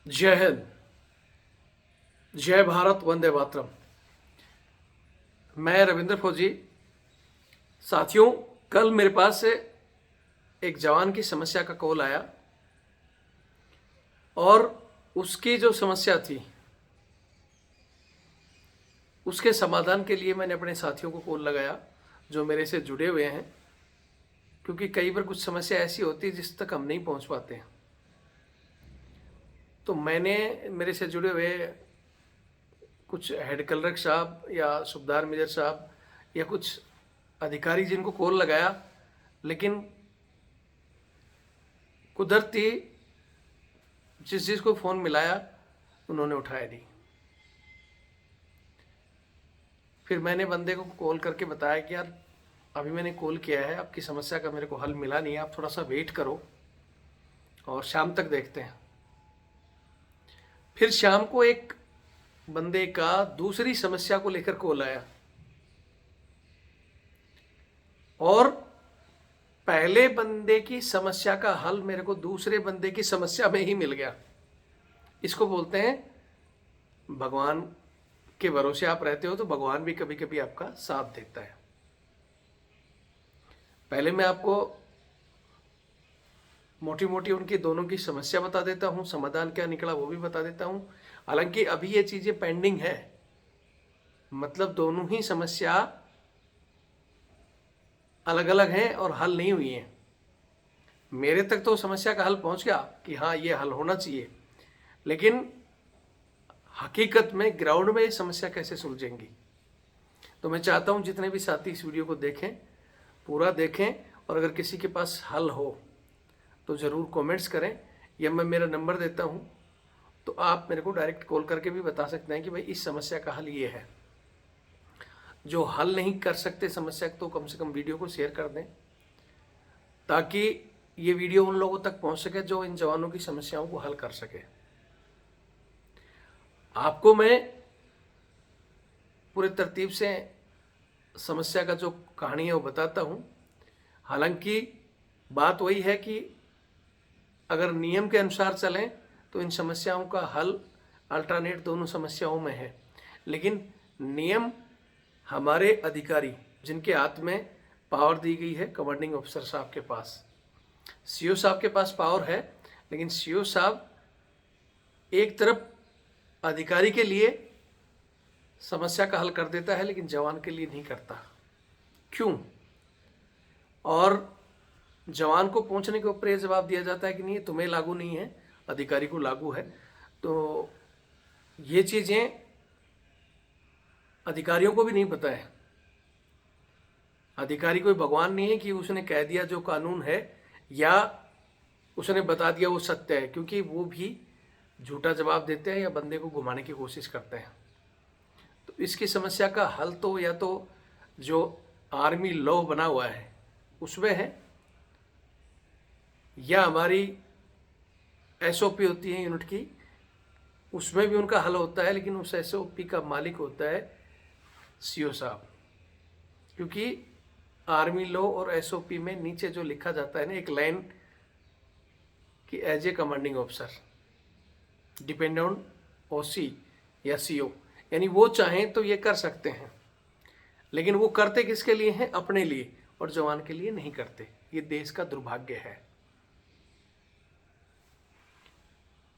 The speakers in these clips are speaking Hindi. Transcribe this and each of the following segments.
जय हिंद। जय भारत, वंदे मातरम। मैं रविंद्र फौजी। साथियों, कल मेरे पास से एक जवान की समस्या का कॉल आया और उसकी जो समस्या थी उसके समाधान के लिए मैंने अपने साथियों को कॉल लगाया जो मेरे से जुड़े हुए हैं, क्योंकि कई बार कुछ समस्या ऐसी होती है जिस तक हम नहीं पहुंच पाते हैं। तो मैंने मेरे से जुड़े हुए कुछ हेड क्लर्क साहब या सुबेदार मेजर साहब या कुछ अधिकारी जिनको कॉल लगाया, लेकिन कुदरती जिस जिसको फ़ोन मिलाया उन्होंने उठाया नहीं। फिर मैंने बंदे को कॉल करके बताया कि यार, अभी मैंने कॉल किया है, आपकी समस्या का मेरे को हल मिला नहीं है, आप थोड़ा सा वेट करो और शाम तक देखते हैं। फिर शाम को एक बंदे का दूसरी समस्या को लेकर कॉल आया और पहले बंदे की समस्या का हल मेरे को दूसरे बंदे की समस्या में ही मिल गया। इसको बोलते हैं भगवान के भरोसे आप रहते हो तो भगवान भी कभी कभी आपका साथ देता है। पहले मैं आपको मोटी मोटी उनकी दोनों की समस्या बता देता हूँ, समाधान क्या निकला वो भी बता देता हूँ। हालांकि अभी ये चीज़ें पेंडिंग है, मतलब दोनों ही समस्या अलग अलग हैं और हल नहीं हुई हैं। मेरे तक तो समस्या का हल पहुंच गया कि हाँ, ये हल होना चाहिए, लेकिन हकीकत में ग्राउंड में ये समस्या कैसे सुलझेंगी। तो मैं चाहता हूँ जितने भी साथी इस वीडियो को देखें, पूरा देखें, और अगर किसी के पास हल हो तो ज़रूर कमेंट्स करें, या मैं मेरा नंबर देता हूँ तो आप मेरे को डायरेक्ट कॉल करके भी बता सकते हैं कि भाई इस समस्या का हल ये है। जो हल नहीं कर सकते समस्या तो कम से कम वीडियो को शेयर कर दें, ताकि ये वीडियो उन लोगों तक पहुंच सके जो इन जवानों की समस्याओं को हल कर सके। आपको मैं पूरे तरतीब से समस्या का जो कहानी है वो बताता हूँ। हालांकि बात वही है कि अगर नियम के अनुसार चलें तो इन समस्याओं का हल अल्टरनेट दोनों समस्याओं में है, लेकिन नियम हमारे अधिकारी जिनके हाथ में पावर दी गई है, कमांडिंग ऑफिसर साहब के पास, सीओ साहब के पास पावर है, लेकिन सीओ साहब एक तरफ अधिकारी के लिए समस्या का हल कर देता है लेकिन जवान के लिए नहीं करता। क्यों? और जवान को पहुंचने के ऊपर यह जवाब दिया जाता है कि नहीं, तुम्हें लागू नहीं है, अधिकारी को लागू है। तो ये चीज़ें अधिकारियों को भी नहीं पता है। अधिकारी कोई भगवान नहीं है कि उसने कह दिया जो कानून है या उसने बता दिया वो सत्य है, क्योंकि वो भी झूठा जवाब देते हैं या बंदे को घुमाने की कोशिश करते हैं। तो इसकी समस्या का हल तो या तो जो आर्मी लॉ बना हुआ है उसमें है, या हमारी एसओपी होती है यूनिट की, उसमें भी उनका हल होता है, लेकिन उस एसओपी का मालिक होता है सीओ साहब। क्योंकि आर्मी लॉ और एसओपी में नीचे जो लिखा जाता है ना, एक लाइन कि as a commanding officer depend on OC या सीओ, यानी वो चाहें तो ये कर सकते हैं, लेकिन वो करते किसके लिए हैं? अपने लिए, और जवान के लिए नहीं करते। ये देश का दुर्भाग्य है।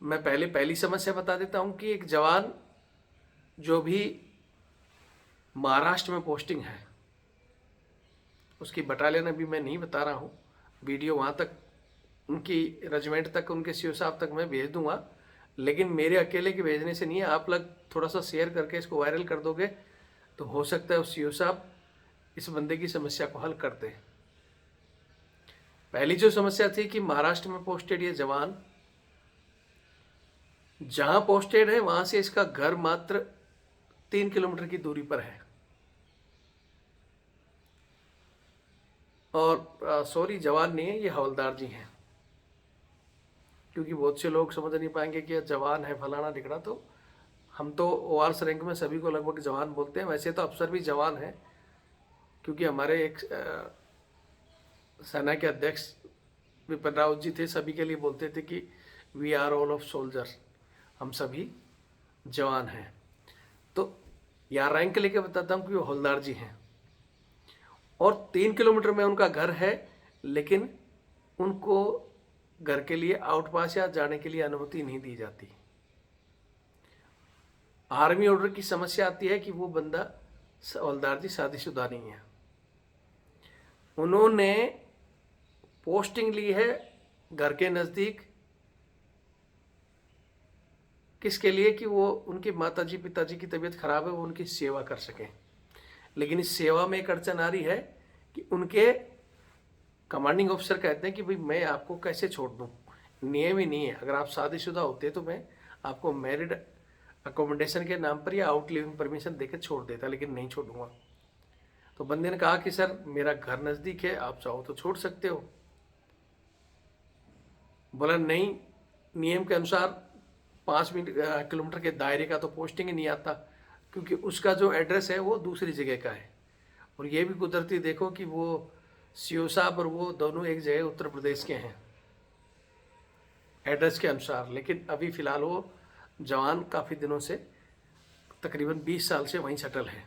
मैं पहली समस्या बता देता हूं कि एक जवान जो भी महाराष्ट्र में पोस्टिंग है, उसकी बटालियन अभी मैं नहीं बता रहा हूं, वीडियो वहां तक उनकी रेजिमेंट तक, उनके सीओ साहब तक मैं भेज दूंगा, लेकिन मेरे अकेले के भेजने से नहीं है। आप लोग थोड़ा सा शेयर करके इसको वायरल कर दोगे तो हो सकता है उस सीओ साहब इस बंदे की समस्या को हल करते हैं। पहली जो समस्या थी कि महाराष्ट्र में पोस्टेड ये जवान जहां पोस्टेड है वहां से इसका घर मात्र 3 किलोमीटर की दूरी पर है। और सॉरी, जवान नहीं है, ये हवलदार जी हैं, क्योंकि बहुत से लोग समझ नहीं पाएंगे कि जवान है फलाना ढिकड़ा। तो हम तो ओआरएस रैंक में सभी को लगभग जवान बोलते हैं। वैसे तो अफसर भी जवान है, क्योंकि हमारे एक सेना के अध्यक्ष विपिन रावत जी थे, सभी के लिए बोलते थे कि we are all of soldier. हम सभी जवान हैं। तो यहाँ रैंक लेके बताता हूँ कि वो हवलदार जी हैं और 3 किलोमीटर में उनका घर है, लेकिन उनको घर के लिए आउटपास या जाने के लिए अनुमति नहीं दी जाती। आर्मी ऑर्डर की समस्या आती है कि वो बंदा हवलदार जी शादीशुदा नहीं है। उन्होंने पोस्टिंग ली है घर के नज़दीक, किसके लिए कि वो उनके माताजी पिताजी की तबीयत खराब है, वो उनकी सेवा कर सकें। लेकिन इस सेवा में एक अड़चन आ रही है कि उनके कमांडिंग ऑफिसर कहते हैं कि भाई मैं आपको कैसे छोड़ दूं, नियम ही नहीं है। अगर आप शादीशुदा होते तो मैं आपको मैरिड अकोमोडेशन के नाम पर या आउट लिविंग परमिशन देकर छोड़ देता, लेकिन नहीं छोड़ूंगा। तो बंदे ने कहा कि सर मेरा घर नज़दीक है, आप चाहो तो छोड़ सकते हो। बोला नहीं, नियम के अनुसार 5 किलोमीटर के दायरे का तो पोस्टिंग ही नहीं आता, क्योंकि उसका जो एड्रेस है वो दूसरी जगह का है। और ये भी कुदरती देखो कि वो सीओ साहब और वो दोनों एक जगह उत्तर प्रदेश के हैं एड्रेस के अनुसार, लेकिन अभी फ़िलहाल वो जवान काफ़ी दिनों से तकरीबन 20 साल से वहीं सेटल है।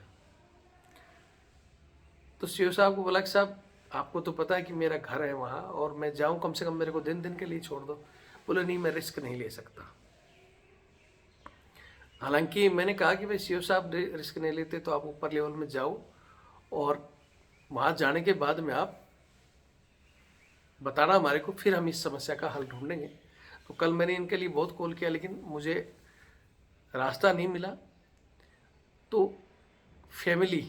तो सीओ साहब को बोला कि साहब आपको तो पता है कि मेरा घर है वहाँ और मैं जाऊँ, कम से कम मेरे को दिन दिन के लिए छोड़ दो। बोले नहीं, मैं रिस्क नहीं ले सकता। हालांकि मैंने कहा कि भाई सीओ साहब रिस्क नहीं लेते तो आप ऊपर लेवल में जाओ और वहाँ जाने के बाद में आप बताना हमारे को, फिर हम इस समस्या का हल ढूंढेंगे। तो कल मैंने इनके लिए बहुत कॉल किया, लेकिन मुझे रास्ता नहीं मिला। तो फैमिली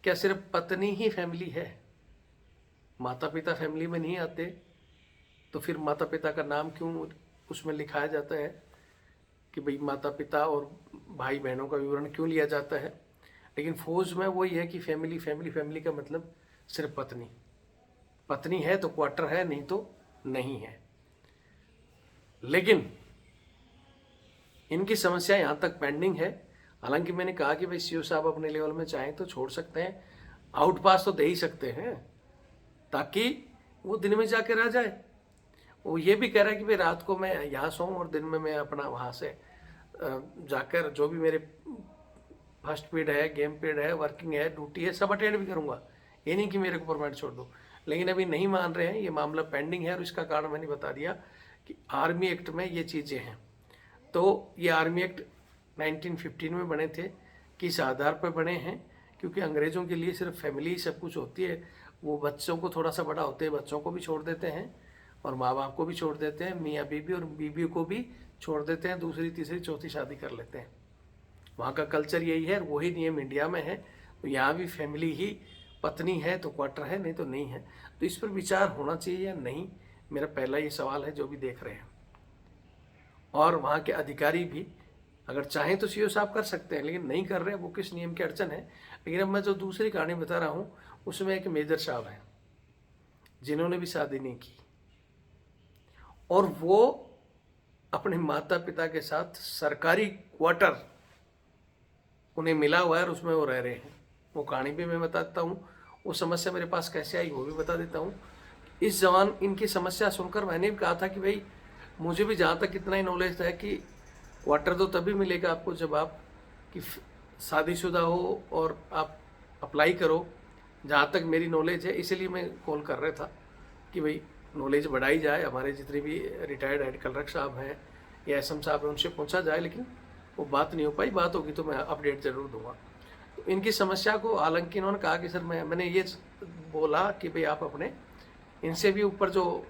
क्या सिर्फ पत्नी ही फैमिली है? माता पिता फैमिली में नहीं आते? तो फिर माता पिता का नाम क्यों उसमें लिखाया जाता है कि भाई माता पिता और भाई बहनों का विवरण क्यों लिया जाता है? लेकिन फौज में वही है कि फैमिली फैमिली फैमिली का मतलब सिर्फ पत्नी। पत्नी है तो क्वार्टर है, नहीं तो नहीं है। लेकिन इनकी समस्या यहाँ तक पेंडिंग है। हालांकि मैंने कहा कि भाई सीओ साहब अपने लेवल में चाहें तो छोड़ सकते हैं, आउट पास तो दे ही सकते हैं, ताकि वो दिन में जाके रह जाए। वो ये भी कह रहा है कि भाई रात को मैं यहाँ सोऊं और दिन में मैं अपना वहाँ से जाकर जो भी मेरे फर्स्ट पीरियड है, गेम पीरियड है, वर्किंग है, ड्यूटी है, सब अटेंड भी करूँगा। ये नहीं कि मेरे को परमानेंट छोड़ दो। लेकिन अभी नहीं मान रहे हैं, ये मामला पेंडिंग है और इसका कारण मैंने बता दिया कि आर्मी एक्ट में ये चीज़ें हैं। तो ये आर्मी एक्ट 1915 में बने थे, किस आधार पर बने हैं? क्योंकि अंग्रेज़ों के लिए सिर्फ फैमिली ही सब कुछ होती है। वो बच्चों को थोड़ा सा बड़ा होते हैं बच्चों को भी छोड़ देते हैं और माँ बाप को भी छोड़ देते हैं, मियाँ बीबी और बीबी को भी छोड़ देते हैं, दूसरी तीसरी चौथी शादी कर लेते हैं। वहाँ का कल्चर यही है, वही नियम इंडिया में है। तो यहाँ भी फैमिली ही, पत्नी है तो क्वार्टर है, नहीं तो नहीं है। तो इस पर विचार होना चाहिए या नहीं, मेरा पहला ये सवाल है जो भी देख रहे हैं। और वहाँ के अधिकारी भी अगर चाहें तो सीओ साहब कर सकते हैं, लेकिन नहीं कर रहे, वो किस नियम की अड़चन है। लेकिन अब मैं जो दूसरी कहानी बता रहा हूँ उसमें एक मेजर साहब हैं जिन्होंने भी शादी नहीं की और वो अपने माता पिता के साथ सरकारी क्वार्टर उन्हें मिला हुआ है और उसमें वो रह रहे हैं। वो कहानी भी मैं बताता हूँ, वो समस्या मेरे पास कैसे आई वो भी बता देता हूँ। इस जवान इनकी समस्या सुनकर मैंने भी कहा था कि भाई मुझे भी जहाँ तक इतना ही नॉलेज है कि क्वार्टर तो तभी मिलेगा आपको जब आप कि शादीशुदा हो और आप अप्लाई करो, जहाँ तक मेरी नॉलेज है। इसीलिए मैं कॉल कर रहा था कि भाई नॉलेज बढ़ाई जाए, हमारे जितने भी रिटायर्ड हेड क्लर्क साहब हैं या एसएम साहब हैं उनसे पूछा जाए, लेकिन वो बात नहीं हो पाई। बात होगी तो मैं अपडेट ज़रूर दूंगा। तो इनकी समस्या को, हालांकि इन्होंने कहा कि सर मैंने ये बोला कि भाई आप अपने इनसे भी ऊपर जो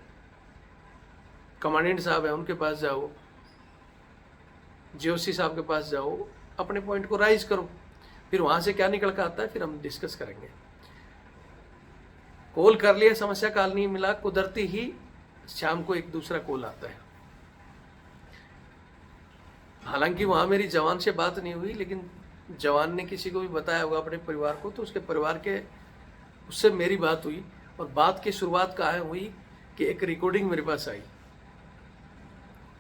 कमांडेंट साहब हैं उनके पास जाओ, जीओसी साहब के पास जाओ, अपने पॉइंट को राइज करो, फिर वहाँ से क्या निकल कर आता है फिर हम डिस्कस करेंगे। कॉल कर लिया, समस्या का हल नहीं मिला, कुदरती ही शाम को एक दूसरा कॉल आता है। हालांकि वहाँ मेरी जवान से बात नहीं हुई, लेकिन जवान ने किसी को भी बताया होगा अपने परिवार को, तो उसके परिवार के उससे मेरी बात हुई। और बात की शुरुआत कहाँ हुई कि एक रिकॉर्डिंग मेरे पास आई,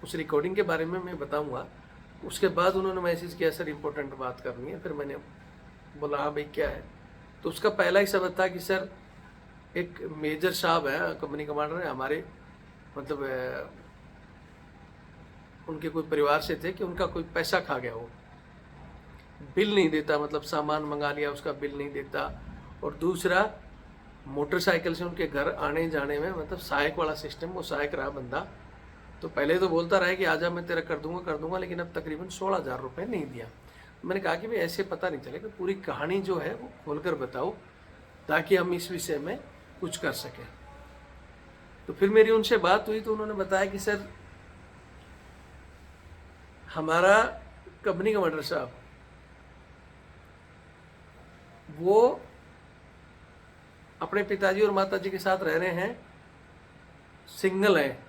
उस रिकॉर्डिंग के बारे में मैं बताऊंगा। उसके बाद उन्होंने मैसेज किया सर इम्पोर्टेंट बात करनी है। फिर मैंने बोला हाँ भाई क्या है? तो उसका पहला ही शब्द था कि सर एक मेजर साहब है, कंपनी कमांडर है हमारे, मतलब उनके कोई परिवार से थे कि उनका कोई पैसा खा गया, वो बिल नहीं देता, मतलब सामान मंगा लिया उसका बिल नहीं देता। और दूसरा, मोटरसाइकिल से उनके घर आने जाने में मतलब सहायक वाला सिस्टम, वो सहायक रहा बंदा। तो पहले तो बोलता रहा कि आजा मैं तेरा कर दूंगा, लेकिन अब तकरीबन 16,000 रुपये नहीं दिया। मैंने कहा कि भाई ऐसे पता नहीं चलेगा, पूरी कहानी जो है वो खोलकर बताओ ताकि हम इस विषय में कुछ कर सकें। तो फिर मेरी उनसे बात हुई तो उन्होंने बताया कि सर हमारा कंपनी का मर्डर साहब वो अपने पिताजी और माताजी के साथ रह रहे हैं, सिंगल हैं,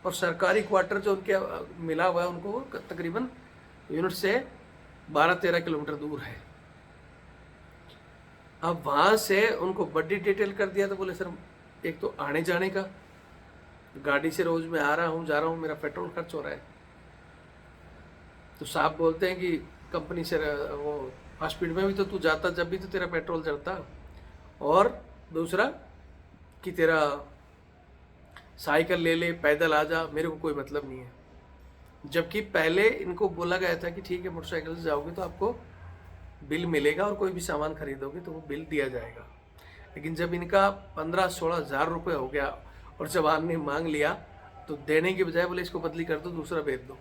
और सरकारी क्वार्टर जो उनके मिला हुआ है उनको तकरीबन यूनिट से 12-13 किलोमीटर दूर है। अब वहाँ से उनको बड़ी डिटेल कर दिया तो बोले सर एक तो आने जाने का, गाड़ी से रोज मैं आ रहा हूँ जा रहा हूँ, मेरा पेट्रोल खर्च हो रहा है। तो साहब बोलते हैं कि कंपनी से वो फास्ट फूड में भी तो तू जाता, जब भी तो तेरा पेट्रोल चढ़ता, और दूसरा कि तेरा साइकिल ले ले, पैदल आ जा, मेरे को कोई मतलब नहीं है। जबकि पहले इनको बोला गया था कि ठीक है मोटरसाइकिल से जाओगे तो आपको बिल मिलेगा और कोई भी सामान खरीदोगे तो वो बिल दिया जाएगा। लेकिन जब इनका 15-16 हज़ार रुपये हो गया और जवान ने मांग लिया तो देने के बजाय बोले इसको बदली कर दो, दूसरा भेज दो।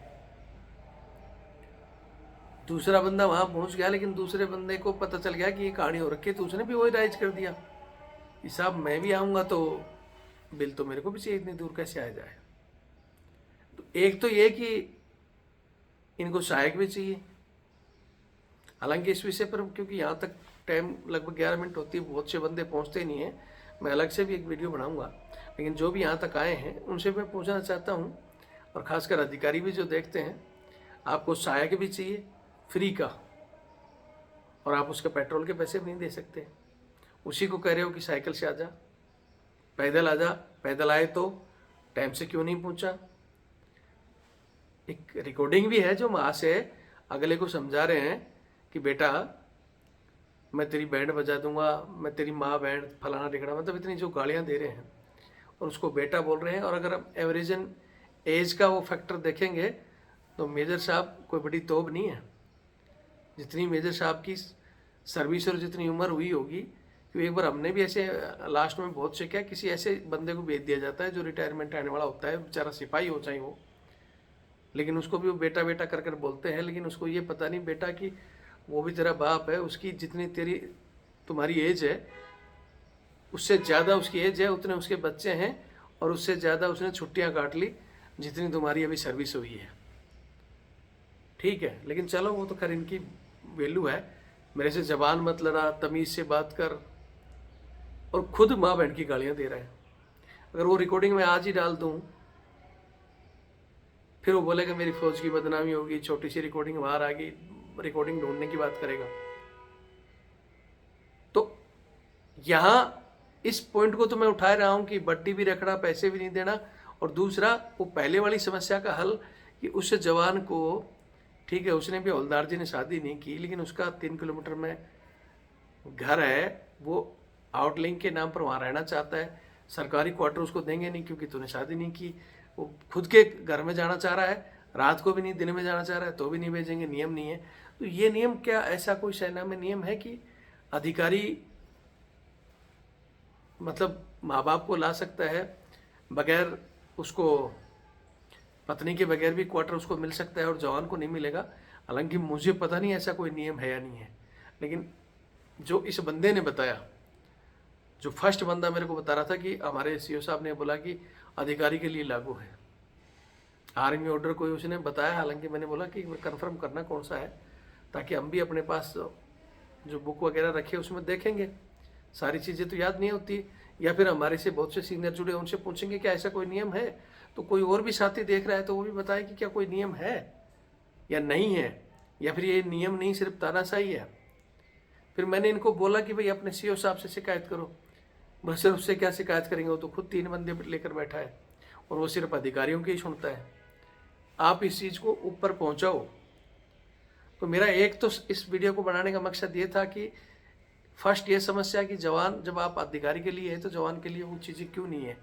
दूसरा बंदा वहां पहुंच गया, लेकिन दूसरे बंदे को पता चल गया कि ये कहानी हो रखी है, तो उसने भी वही राइज कर दिया कि साहब मैं भी आऊँगा तो बिल तो मेरे को भी चाहिए, इतनी दूर कैसे आ जाए। तो एक तो ये कि इनको सहायक भी चाहिए। हालांकि इस विषय पर क्योंकि यहाँ तक टाइम लगभग 11 मिनट होती है, बहुत से बंदे पहुँचते नहीं हैं, मैं अलग से भी एक वीडियो बनाऊंगा। लेकिन जो भी यहाँ तक आए हैं उनसे मैं पूछना चाहता हूँ, और ख़ासकर अधिकारी भी जो देखते हैं, आपको सहायक भी चाहिए फ्री का, और आप उसके पेट्रोल के पैसे भी नहीं दे सकते। उसी को कह रहे हो कि साइकिल से आजा, पैदल आजा, पैदल आए तो टाइम से क्यों नहीं पहुंचा। एक रिकॉर्डिंग भी है जो माँ से अगले को समझा रहे हैं कि बेटा मैं तेरी बैंड बजा दूंगा, मैं तेरी माँ बैंड फलाना ढिकड़ा, मतलब इतनी जो गालियाँ दे रहे हैं और उसको बेटा बोल रहे हैं। और अगर आप एवरेजन एज का वो फैक्टर देखेंगे तो मेजर साहब कोई बड़ी तोब नहीं है। जितनी मेजर साहब की सर्विस और जितनी उम्र हुई होगी, क्योंकि एक बार हमने भी ऐसे लास्ट में बहुत से क्या किसी ऐसे बंदे को भेज दिया जाता है जो रिटायरमेंट आने वाला होता है, बेचारा सिपाही हो चाहे वो, लेकिन उसको भी वो बेटा बेटा कर कर बोलते हैं। लेकिन उसको ये पता नहीं बेटा कि वो भी तेरा बाप है, उसकी जितनी तुम्हारी एज है उससे ज़्यादा उसकी एज है, उतने उसके बच्चे हैं, और उससे ज़्यादा उसने छुट्टियां काट ली जितनी तुम्हारी अभी सर्विस हुई है। ठीक है, लेकिन चलो वो तो खैर इनकी वैल्यू है। मेरे से जबान मत लड़ा, तमीज़ से बात कर, और खुद माँ बहन की गालियाँ दे रहा है। अगर वो रिकॉर्डिंग मैं आज ही डाल दूँ फिर वो बोलेगा मेरी फौज की बदनामी होगी, छोटी सी रिकॉर्डिंग बाहर आ गई, रिकॉर्डिंग ढूंढने की बात करेगा। तो यहाँ इस पॉइंट को तो मैं उठा रहा हूँ कि बट्टी भी रखना, पैसे भी नहीं देना, और दूसरा वो पहले वाली समस्या का हल कि उस जवान को, ठीक है उसने भी हवलदार जी ने शादी नहीं की, लेकिन उसका 3 किलोमीटर में घर है, वो आउटलिंक के नाम पर वहाँ रहना चाहता है। सरकारी क्वार्टर उसको देंगे नहीं क्योंकि तूने शादी नहीं की। वो खुद के घर में जाना चाह रहा है, रात को भी नहीं, दिन में जाना चाह रहा है तो भी नहीं भेजेंगे, नियम नहीं है। तो ये नियम क्या ऐसा कोई सेना में नियम है कि अधिकारी मतलब माँ बाप को ला सकता है, बगैर उसको पत्नी के बगैर भी क्वार्टर उसको मिल सकता है और जवान को नहीं मिलेगा? हालांकि मुझे पता नहीं ऐसा कोई नियम है या नहीं है, लेकिन जो इस बंदे ने बताया, जो फर्स्ट बंदा मेरे को बता रहा था कि हमारे सीओ साहब ने बोला कि अधिकारी के लिए लागू है आर्मी ऑर्डर, कोई उसने बताया। हालांकि मैंने बोला कि कंफर्म करना कौन सा है, ताकि हम भी अपने पास जो बुक वगैरह रखे उसमें देखेंगे। सारी चीज़ें तो याद नहीं होती, या फिर हमारे से बहुत से सीनियर जुड़े उनसे पूछेंगे क्या ऐसा कोई नियम है। तो कोई और भी साथी देख रहा है तो वो भी बताए कि क्या कोई नियम है या नहीं है, या फिर ये नियम नहीं सिर्फ तानाशाही है। फिर मैंने इनको बोला कि भाई अपने सीओ साहब से शिकायत करो। बस सिर्फ उससे क्या शिकायत करेंगे, वो तो खुद 3 बंदे लेकर बैठा है और वो सिर्फ अधिकारियों की ही सुनता है। आप इस चीज़ को ऊपर पहुंचाओ। तो मेरा एक तो इस वीडियो को बनाने का मकसद ये था कि फर्स्ट ये समस्या कि जवान जब आप अधिकारी के लिए है तो जवान के लिए वो चीज़ें क्यों नहीं है।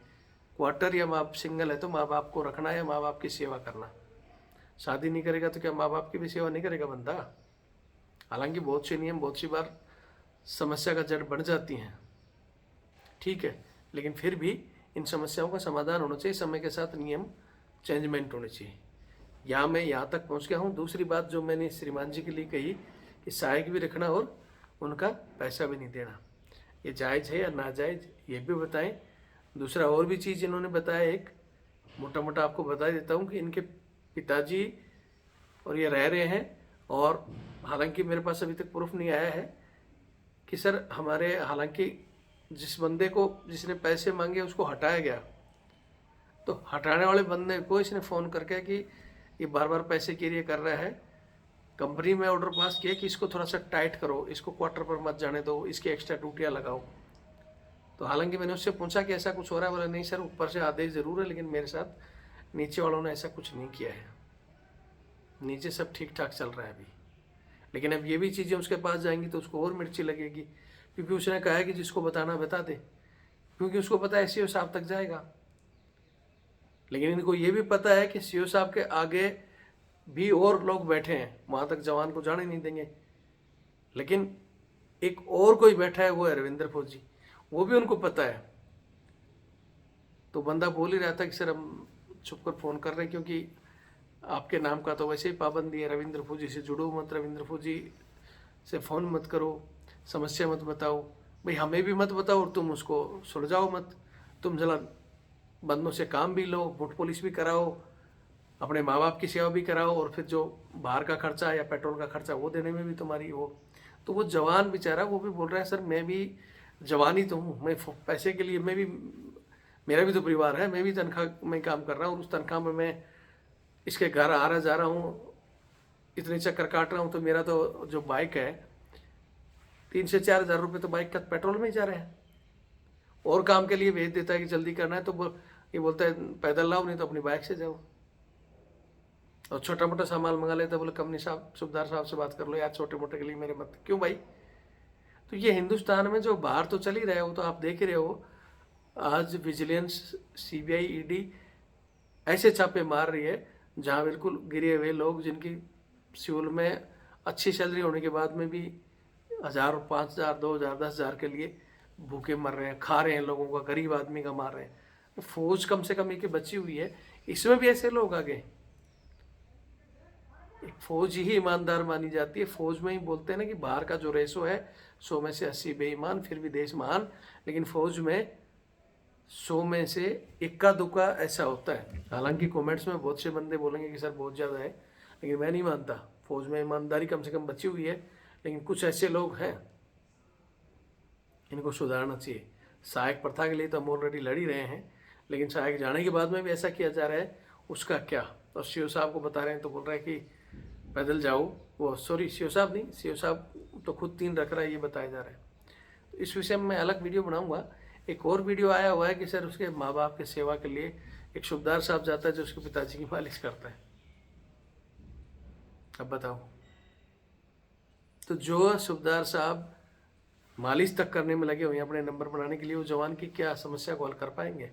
क्वार्टर या माँ सिंगल है तो माँ बाप को रखना है, माँ बाप की सेवा करना। शादी नहीं करेगा तो क्या माँ बाप की भी सेवा नहीं करेगा बंदा? हालांकि बहुत से नियम बहुत सी बार समस्या का जड़ बन जाती हैं, ठीक है, लेकिन फिर भी इन समस्याओं का समाधान होना चाहिए, समय के साथ नियम चेंजमेंट होने चाहिए। यहाँ मैं यहाँ तक पहुँच गया हूँ। दूसरी बात जो मैंने श्रीमान जी के लिए कही कि सहायक भी रखना और उनका पैसा भी नहीं देना, ये जायज़ है या नाजायज़ ये भी बताएं। दूसरा और भी चीज़ इन्होंने बताया, एक मोटा मोटा आपको बता देता हूँ कि इनके पिताजी और ये रह रहे हैं, और हालांकि मेरे पास अभी तक प्रूफ नहीं आया है कि सर हमारे, हालांकि जिस बंदे को जिसने पैसे मांगे उसको हटाया गया, तो हटाने वाले बंदे को इसने फ़ोन करके कि ये बार बार पैसे के लिए कर रहा है, कंपनी में ऑर्डर पास किया कि इसको थोड़ा सा टाइट करो, इसको क्वार्टर पर मत जाने दो, इसकी एक्स्ट्रा ड्यूटियाँ लगाओ। तो हालांकि मैंने उससे पूछा कि ऐसा कुछ हो रहा है, बोला नहीं सर ऊपर से आदेश ज़रूर है, लेकिन मेरे साथ नीचे वालों ने ऐसा कुछ नहीं किया है, नीचे सब ठीक ठाक चल रहा है अभी। लेकिन अब ये भी चीज़ें उसके पास जाएंगी तो उसको और मिर्ची लगेगी, क्योंकि उसने कहा है कि जिसको बताना बता दे, क्योंकि उसको पता है सीओ साहब तक जाएगा। लेकिन इनको ये भी पता है कि सीओ साहब के आगे भी और लोग बैठे हैं, वहाँ तक जवान को जाने नहीं देंगे। लेकिन एक और कोई बैठा है, वो है रविंद्र फौजी, वो भी उनको पता है। तो बंदा बोल ही रहा था कि सर हम छुप कर फ़ोन कर रहे हैं, क्योंकि आपके नाम का तो वैसे ही पाबंदी है, रविंद्र फौजी से जुड़ो मत, रविंद्र फौजी से फ़ोन मत करो, समस्या मत बताओ, भाई हमें भी मत बताओ और तुम उसको सुलझाओ मत। तुम जला बंदों से काम भी लो, वोट पुलिस भी कराओ, अपने माँ बाप की सेवा भी कराओ, और फिर जो बाहर का खर्चा या पेट्रोल का खर्चा वो देने में भी तुम्हारी हो। तो वो जवान बेचारा वो भी बोल रहा है सर मैं भी जवान ही तो हूँ, मैं पैसे के लिए, मैं भी, मेरा भी तो परिवार है, मैं भी तनख्वाह में काम कर रहा हूँ, उस तनख्वाह में मैं इसके घर आ रहा जा रहा हूँ, इतने चक्कर काट रहा हूँ, तो मेरा तो जो बाइक है 3 से 4 हज़ार रुपये तो बाइक का पेट्रोल में ही जा रहे हैं। और काम के लिए भेज देता है कि जल्दी करना है, तो ये बोलता है पैदल लाओ, नहीं तो अपनी बाइक से जाओ। और छोटा मोटा सामान मंगा लेता है, बोले कंपनी साहब सुबेदार साहब से बात कर लो यार, छोटे मोटे के लिए मेरे मत, क्यों भाई? तो ये हिंदुस्तान में जो बाहर तो चल ही रहा है, वो तो आप देख ही रहे हो। आज विजिलेंस, सीबीआई, ईडी ऐसे छापे मार रही है जहाँ बिल्कुल गिरे हुए लोग, जिनकी सिविल में अच्छी सैलरी होने के बाद में भी 1000, 5000, 2000, 10,000 के लिए भूखे मर रहे हैं, खा रहे हैं लोगों का, गरीब आदमी का मार रहे हैं। फौज कम से कम एक बची हुई है, इसमें भी ऐसे लोग आ गए। एक फौज ही ईमानदार मानी जाती है, फौज में ही बोलते हैं ना कि बाहर का जो रेशो है 100 में से 80 बेईमान, फिर भी देश महान। लेकिन फौज में 100 में से इक्का दुक्का ऐसा होता है। हालांकि कमेंट्स में बहुत से बंदे बोलेंगे कि सर बहुत ज़्यादा है, लेकिन मैं नहीं मानता। फौज में ईमानदारी कम से कम बची हुई है, लेकिन कुछ ऐसे लोग हैं, इनको सुधारना चाहिए। सहायक प्रथा के लिए तो हम ऑलरेडी लड़ ही रहे हैं, लेकिन सहायक जाने के बाद में भी ऐसा किया जा रहा है, उसका क्या? और सीओ साहब को बता रहे हैं तो बोल रहा है कि पैदल जाओ, वो सॉरी सीओ साहब नहीं, सीओ साहब तो खुद 3 रख रहा है, ये बताया जा रहा है। तो इस विषय में मैं अलग वीडियो बनाऊंगा। एक और वीडियो आया हुआ है कि सर उसके माँ बाप की सेवा के लिए एक सुबेदार साहब जाता है जो उसके पिताजी की मालिश करता है। अब बताओ, तो जो सुबेदार साहब मालिश तक करने में लगे हुए हैं अपने नंबर बनाने के लिए, वो जवान की क्या समस्या को हल कर पाएंगे?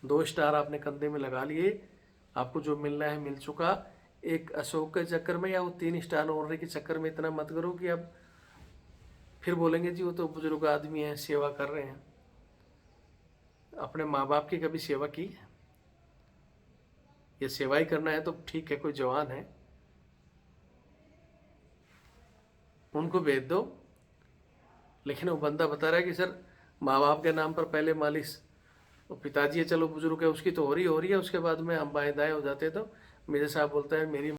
2 स्टार आपने कंधे में लगा लिए, आपको जो मिलना है मिल चुका। एक अशोक के चक्कर में या वो 3 स्टार ओढ़ने के चक्कर में इतना मत करो कि अब फिर बोलेंगे जी वो तो बुजुर्ग आदमी है, सेवा कर रहे हैं। अपने माँ बाप की कभी सेवा की है? ये सेवा ही करना है तो ठीक है, कोई जवान है उनको भेज दो। लेकिन वो बंदा बता रहा है कि सर माँ बाप के नाम पर पहले मालिश, वो पिताजी है चलो बुजुर्ग है उसकी तो हो रही है, उसके बाद में हम बाएं दाएं हो जाते हैं। तो मेरे साहब बोलता है मेरी